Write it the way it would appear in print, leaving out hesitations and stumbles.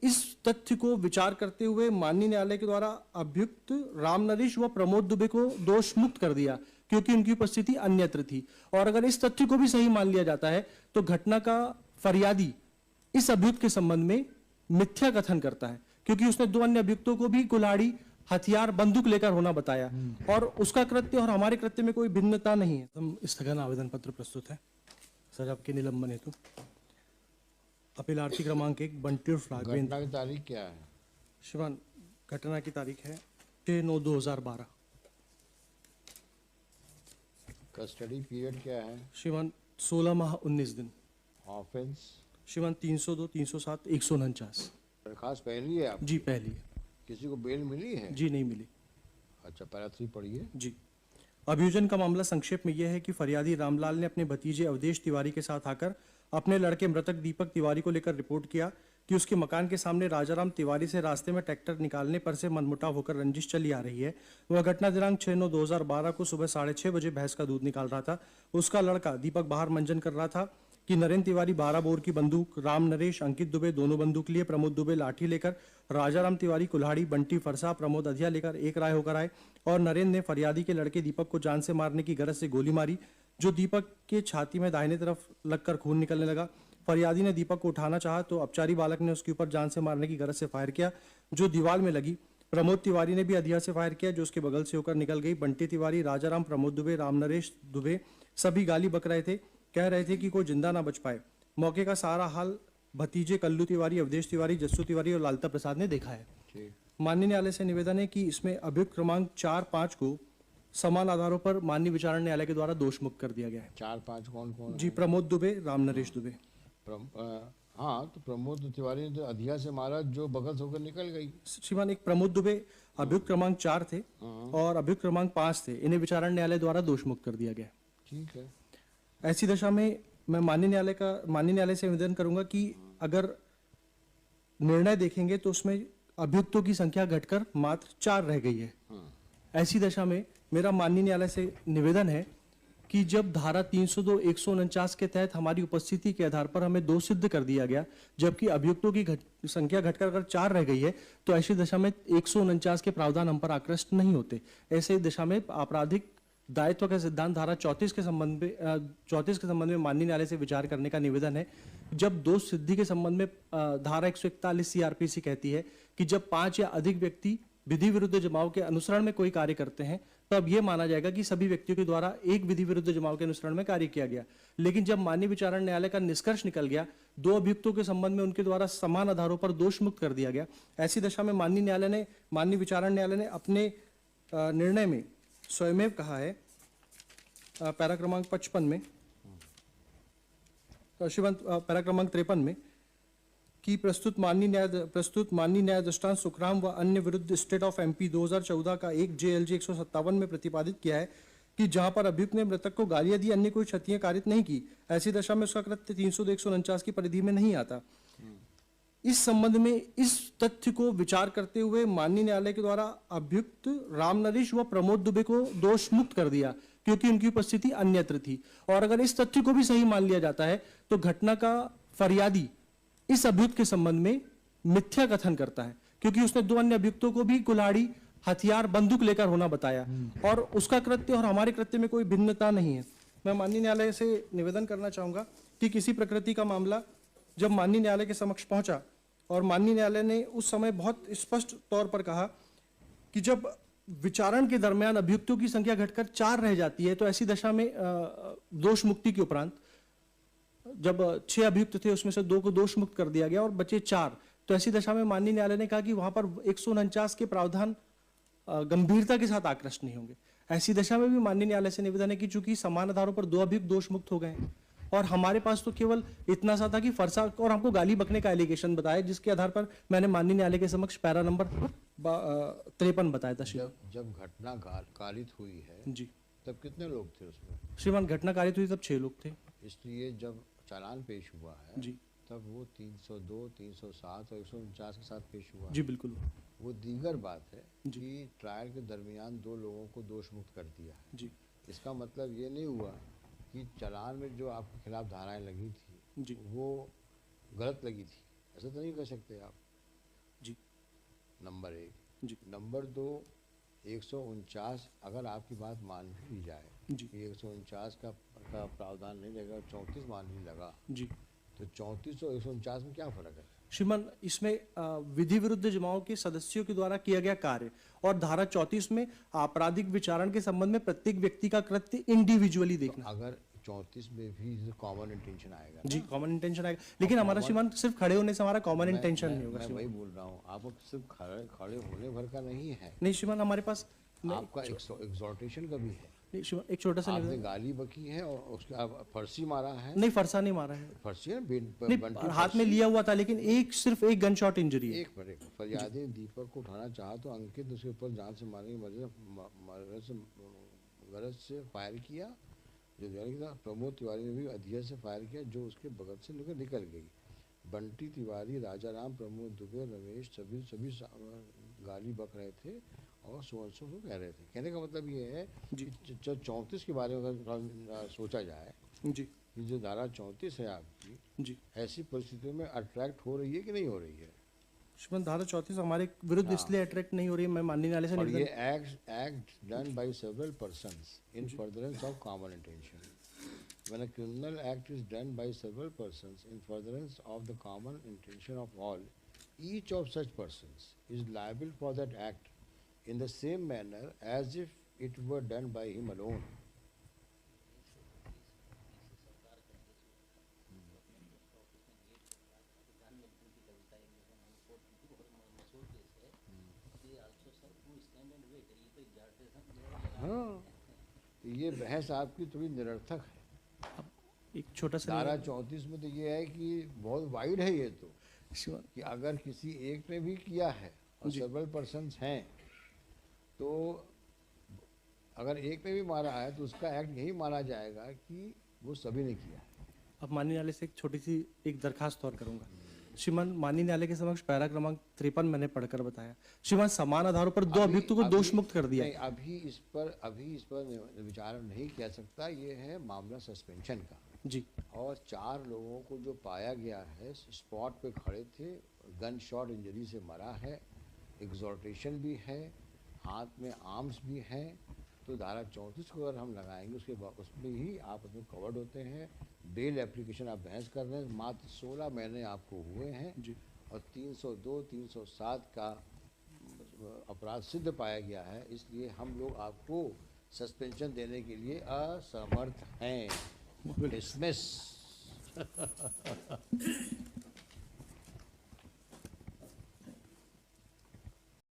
इस तथ्य को विचार करते हुए माननीय न्यायालय के द्वारा अभियुक्त रामनरेश व प्रमोद दुबे को दोष मुक्त कर दिया क्योंकि उनकी उपस्थिति अन्यत्र थी। और अगर इस तथ्य को भी सही मान लिया जाता है तो घटना का फरियादी इस अभियुक्त के संबंध में मिथ्या कथन करता है क्योंकि उसने दो अन्य अभियुक्तों को भी कुल्हाड़ी, हथियार, बंदूक लेकर होना बताया और उसका कृत्य और हमारे कृत्य में कोई भिन्नता नहीं है। हम स्थगन आवेदन पत्र प्रस्तुत है सर आपके निलंबन हेतु। अपीलार्थी क्रमांक 1 बंटी उर्फ राघवेंद्र। घटना की तारीख क्या है? श्रीमान, घटना की तारीख है 6/9/2012। कस्टडी पीरियड क्या है? श्रीमान 16 माह 19 दिन। ऑफेंस? श्रीमान 302, 307, 149। दरखास्त पहली है आप? जी पहली है। किसी को बेल मिली है? जी नहीं मिली। अच्छा, पैरा 3 पढ़िए। जी, अभियोजन का मामला संक्षेप में यह है कि फरियादी रामलाल ने अपने भतीजे अवधेश तिवारी के साथ आकर अपने लड़के मृतक दीपक तिवारी को लेकर रिपोर्ट किया कि उसके मकान के सामने राजाराम तिवारी से रास्ते में ट्रैक्टर निकालने पर से मनमुटाव होकर रंजिश चली आ रही है। वह घटना दिनांक 6/9/2012 को सुबह 6:30 बजे भैंस का दूध निकाल रहा था। उसका लड़का दीपक बाहर मंजन कर रहा था कि नरेंद्र तिवारी 12 बोर की बंदूक, राम नरेश, अंकित दुबे दोनों बंदूक लिए, प्रमोद दुबे लाठी लेकर, राजाराम तिवारी कुल्हाड़ी, बंटी फरसा, प्रमोद अधिया लेकर एक राय होकर आए और नरेंद्र ने फरियादी के लड़के दीपक को जान से मारने की गरज से गोली मारी जो दीपक के छाती में दाहिने तरफ लगकर खून निकलने लगा। फरियादी ने दीपक को उठाना चाहा तो अपचारी बालक ने उसके ऊपर जान से मारने की गरज से फायर किया जो दीवार में लगी। प्रमोद तिवारी ने भी अधिया से फायर किया जो उसके बगल से होकर निकल गई। बंटी तिवारी, राजाराम, प्रमोद दुबे, रामनरेश दुबे सभी गाली बक रहे थे, कह रहे थे कि कोई जिंदा ना बच पाए। मौके का सारा हाल भतीजे कल्लू तिवारी, अवधेश तिवारी, जस्सू तिवारी और लालता प्रसाद ने देखा है। माननीय न्यायालय से निवेदन है कि इसमें अभियुक्त क्रमांक 4-5 को समान आधारों पर माननीय विचारण न्यायालय के द्वारा दोष मुक्त कर दिया गया है। 4-5 कौन कौन? जी, प्रमोद दुबे, रामनरेश दुबे। हाँ, तो प्रमोद तिवारी ने तो अधिया से मारा जो बगल से होकर निकल गई। श्रीमान, एक प्रमोद दुबे अभियुक्त क्रमांक 4 थे और अभियुक्त क्रमांक 5 थे। इन्हें विचारण न्यायालय द्वारा दोष मुक्त कर दिया गया। ठीक है। ऐसी दशा में मैं माननीय न्यायालय से निवेदन करूंगा कि अगर निर्णय देखेंगे तो उसमें अभियुक्तों की संख्या घटकर मात्र 4 रह गई है। ऐसी दशा में मेरा माननीय न्यायालय से निवेदन है कि जब धारा 302, 149 के तहत हमारी उपस्थिति के आधार पर हमें दोष सिद्ध कर दिया गया जबकि अभियुक्तों की संख्या घटकर अगर 4 रह गई है तो ऐसी दशा में 149 के प्रावधान हम पर आकृष्ट नहीं होते। ऐसे दशा में आपराधिक दायित्व का सिद्धांत धारा 34 के संबंध में माननीय न्यायालय से विचार करने का निवेदन है। जब दोष सिद्धि के संबंध में धारा 141 सीआरपीसी कहती है कि जब 5 या अधिक व्यक्ति विधि विरुद्ध जमाव के अनुसरण में कोई कार्य करते हैं तो अब यह माना जाएगा कि सभी व्यक्तियों के द्वारा एक विधि विरुद्ध जमाव के अनुसरण में कार्य किया गया। लेकिन जब माननीय विचारण न्यायालय का निष्कर्ष निकल गया 2 अभियुक्तों के संबंध में उनके द्वारा समान आधारों पर दोष मुक्त कर दिया गया। ऐसी दशा में माननीय विचारण न्यायालय ने अपने निर्णय में स्वयमेव कहा है पैरा क्रमांक 55 में, श्रीमंत पैरा क्रमांक 53 में कि प्रस्तुत माननीय न्याय दृष्टांत सुखराम व अन्य विरुद्ध स्टेट ऑफ एमपी 2014 का 1 JLG 157 में प्रतिपादित किया है कि जहां पर अभियुक्त ने मृतक को गालियां दी, अन्य कोई क्षतियां कारित नहीं की, ऐसी दशा में उसका कृत्य 300-149 की परिधि में नहीं आता। इस संबंध में इस तथ्य को विचार करते हुए माननीय न्यायालय के द्वारा अभियुक्त रामनरेश व प्रमोद दुबे को दोष मुक्त कर दिया क्योंकि उनकी उपस्थिति अन्यत्र थी। और अगर इस तथ्य को भी सही मान लिया जाता है तो घटना का फरियादी इस अभियुक्त के संबंध में मिथ्या कथन करता है क्योंकि उसने 2 अन्य अभियुक्तों को भी कुल्हाड़ी, हथियार, बंदूक लेकर होना बताया और उसका कृत्य और हमारे कृत्य में कोई भिन्नता नहीं है। मैं माननीय न्यायालय से निवेदन करना चाहूंगा कि किसी प्रकृति का मामला जब माननीय न्यायालय के समक्ष पहुंचा और माननीय न्यायालय ने उस समय बहुत स्पष्ट तौर पर कहा कि जब विचारण के दरमियान अभियुक्तों की संख्या घटकर 4 रह जाती है तो ऐसी दशा में दोष मुक्ति के उपरांत जब 6 अभियुक्त थे उसमें से 2 को दोष मुक्त कर दिया गया और बचे 4, तो ऐसी दशा में माननीय न्यायालय ने कहा कि वहां पर 149 के प्रावधान गंभीरता के साथ आकृष्ट नहीं होंगे। ऐसी दशा में भी माननीय न्यायालय से निवेदन है कि चूंकि समान आधारों पर 2 अभियुक्त दोष मुक्त हो गए और हमारे पास तो केवल इतना सा था कि फरसा और हमको गाली बकने का एलिगेशन बताया जिसके आधार पर मैंने माननीय न्यायालय के समक्ष पैरा नंबर 53 बताया था। जब घटना कारित हुई है जी तब कितने लोग थे उसमें? श्रीमान, घटना कारित हुई तब 6 लोग थे। इसलिए जब चालान पेश हुआ है जी तब वो 302, 307 और 149 के साथ पेश हुआ जी बिल्कुल। वो दीगर बात है कि ट्रायल के दरमियान 2 लोगों को दोष मुक्त कर दिया जी। इसका मतलब ये नहीं हुआ कि चालान में जो आपके खिलाफ धाराएं लगी थी जी वो गलत लगी थी। ऐसा तो नहीं कर सकते आप। जी नंबर 1। जी नंबर 2, 149 अगर आपकी बात मान भी ली जाए जी कि 149 का प्रावधान नहीं रहेगा, 34 मानने लगा, जी। तो 34 और 149 में क्या फ़र्क है? श्रीमान, इसमें विधि विरुद्ध जमाओं के सदस्यों के द्वारा किया गया कार्य और धारा 34 में आपराधिक विचारण के संबंध में प्रत्येक व्यक्ति का कृत्य इंडिविजुअली देखना। अगर 34 में भी कॉमन इंटेंशन आएगा जी, ना, कॉमन इंटेंशन आएगा, लेकिन हमारा common- श्रीमान सिर्फ खड़े होने से हमारा कॉमन इंटेंशन नहीं होगा मैं श्रीमान। वही बोल रहा हूँ, आपको सिर्फ खड़े होने भर का नहीं है, नहीं श्रीमान, हमारे पास आपका एग्जॉर्टेशन का भी है। नहीं श्रीमान, एक छोटा सा आपने निवेदन। गाली बकी है और उसके आप फर्सी मारा है। नहीं, फरसा नहीं मारा है, फर्सी है ना, नहीं बंटी हाथ में फर्सी। लिया हुआ था, लेकिन सिर्फ एक गन शॉट इंजरी है। एक मिनट, फरियादी दीपक को उठाना चाहा तो अंकित उसके ऊपर जान से मारने की गरज से फायर किया, जो जाने था। प्रमोद तिवारी ने भी अधिया से फायर किया, जो उसके बगल से निकल गई। बंटी तिवारी, राजा राम, प्रमोद दुबे, रमेश सभी गाली बक रहे थे और सोनसो को कह रहे थे। कहने का मतलब ये है कि जब 34 के बारे में अगर सोचा जाए जी कि जो धारा 34 है आपकी, जी ऐसी परिस्थितियों में अट्रैक्ट हो रही है कि नहीं हो रही है? श्रीमान, धारा 34 हमारे विरुद्ध इसलिए अट्रैक्ट नहीं हो रही है, मैं माननीय न्यायालय से और ये निवेदन। act done by several persons in furtherance of common intention. When a criminal act is done by several persons in furtherance of the common intention of all, each of such persons is liable for that act in the same manner as if it were done by him alone. हाँ, तो ये बहस आपकी थोड़ी निरर्थक है। एक छोटा सा धारा 34 में तो ये है कि बहुत वाइड है ये तो, श्रीमान, कि अगर किसी एक ने भी किया है और सेवरल पर्सन्स हैं, तो अगर एक ने भी मारा है तो उसका एक्ट यही माना जाएगा कि वो सभी ने किया है। अब माननीय न्यायालय से एक छोटी सी एक दरखास्त और करूंगा। श्रीमान, माननीय न्यायालय के समक्ष पैरा क्रमांक 53 मैंने पढ़कर बताया। श्रीमान, समान आधारों पर दो अभियुक्तों को दोष मुक्त कर दिया। नहीं, अभी इस पर विचार नहीं किया सकता, ये है मामला सस्पेंशन का। जी और 4 लोगों को जो पाया गया है स्पॉट पे खड़े थे, गन शॉट इंजरी से मरा है, एग्जॉर्टेशन भी है, हाथ में आर्म्स भी हैं, तो धारा 34 को अगर हम लगाएंगे उसके बाद उसमें ही आप उसमें कवर्ड होते हैं। बेल एप्लीकेशन आप बहस कर रहे हैं, मात्र 16 महीने आपको हुए हैं जी और 302, 307 का अपराध सिद्ध पाया गया है, इसलिए हम लोग आपको सस्पेंशन देने के लिए असमर्थ हैं। डिसमिस।